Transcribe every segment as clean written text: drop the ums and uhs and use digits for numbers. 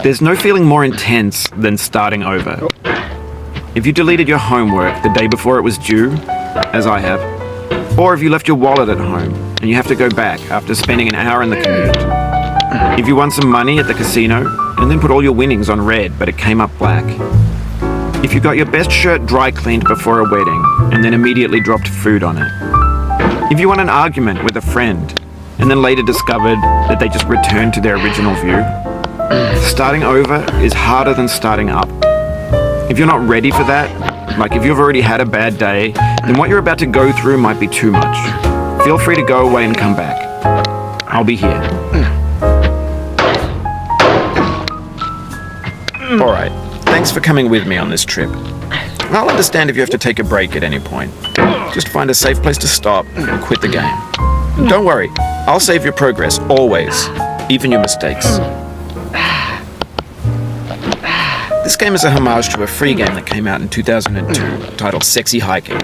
There's no feeling more intense than starting over. If you deleted your homework the day before it was due, as I have, or if you left your wallet at home and you have to go back after spending an hour in the commute. If you won some money at the casino and then put all your winnings on red but it came up black. If you got your best shirt dry cleaned before a wedding and then immediately dropped food on it. If you won an argument with a friend and then later discovered that they just returned to their original view. Starting over is harder than starting up. If you're not ready for that, like if you've already had a bad day, then what you're about to go through might be too much. Feel free to go away and come back. I'll be here. Alright, thanks for coming with me on this trip. I'll understand if you have to take a break at any point. Just find a safe place to stop and quit the game. Don't worry, I'll save your progress, always, even your mistakes. This game is a homage to a free game that came out in 2002, titled Sexy Hiking.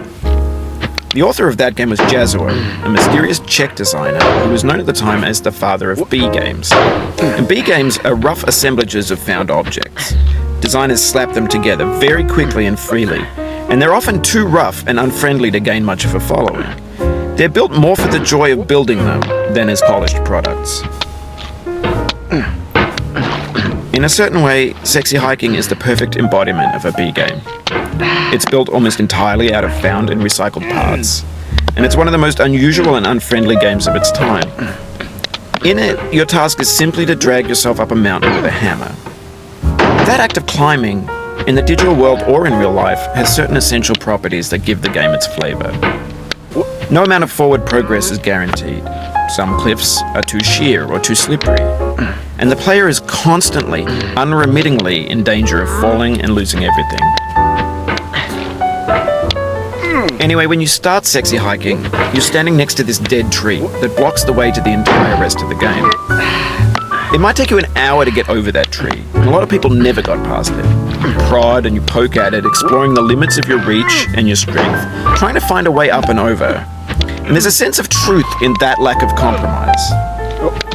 The author of that game was Jazzuo, a mysterious Czech designer who was known at the time as the father of B-games. And B-games are rough assemblages of found objects. Designers slap them together very quickly and freely, and they're often too rough and unfriendly to gain much of a following. They're built more for the joy of building them than as polished products. In a certain way, Sexy Hiking is the perfect embodiment of a B-game. It's built almost entirely out of found and recycled parts, and it's one of the most unusual and unfriendly games of its time. In it, your task is simply to drag yourself up a mountain with a hammer. That act of climbing, in the digital world or in real life, has certain essential properties that give the game its flavor. No amount of forward progress is guaranteed. Some cliffs are too sheer or too slippery, and the player is constantly, unremittingly in danger of falling and losing everything. Anyway, when you start Sexy Hiking, you're standing next to this dead tree that blocks the way to the entire rest of the game. It might take you an hour to get over that tree, and a lot of people never got past it. You prod and you poke at it, exploring the limits of your reach and your strength, trying to find a way up and over. And there's a sense of truth in that lack of compromise.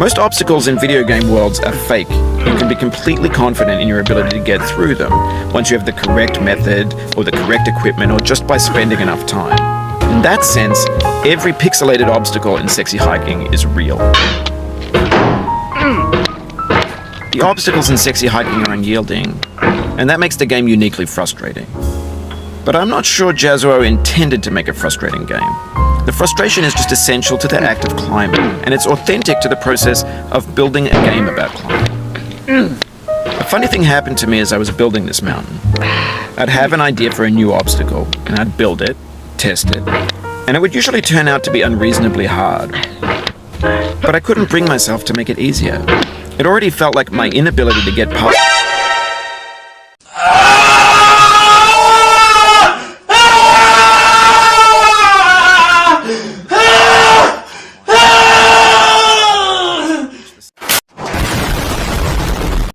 Most obstacles in video game worlds are fake. You can be completely confident in your ability to get through them once you have the correct method or the correct equipment or just by spending enough time. In that sense, every pixelated obstacle in Sexy Hiking is real. The obstacles in Sexy Hiking are unyielding, and that makes the game uniquely frustrating. But I'm not sure Jazzuo intended to make a frustrating game. The frustration is just essential to the act of climbing, and it's authentic to the process of building a game about climbing. A funny thing happened to me as I was building this mountain. I'd have an idea for a new obstacle, and I'd build it, test it, and it would usually turn out to be unreasonably hard. But I couldn't bring myself to make it easier. It already felt like my inability to get past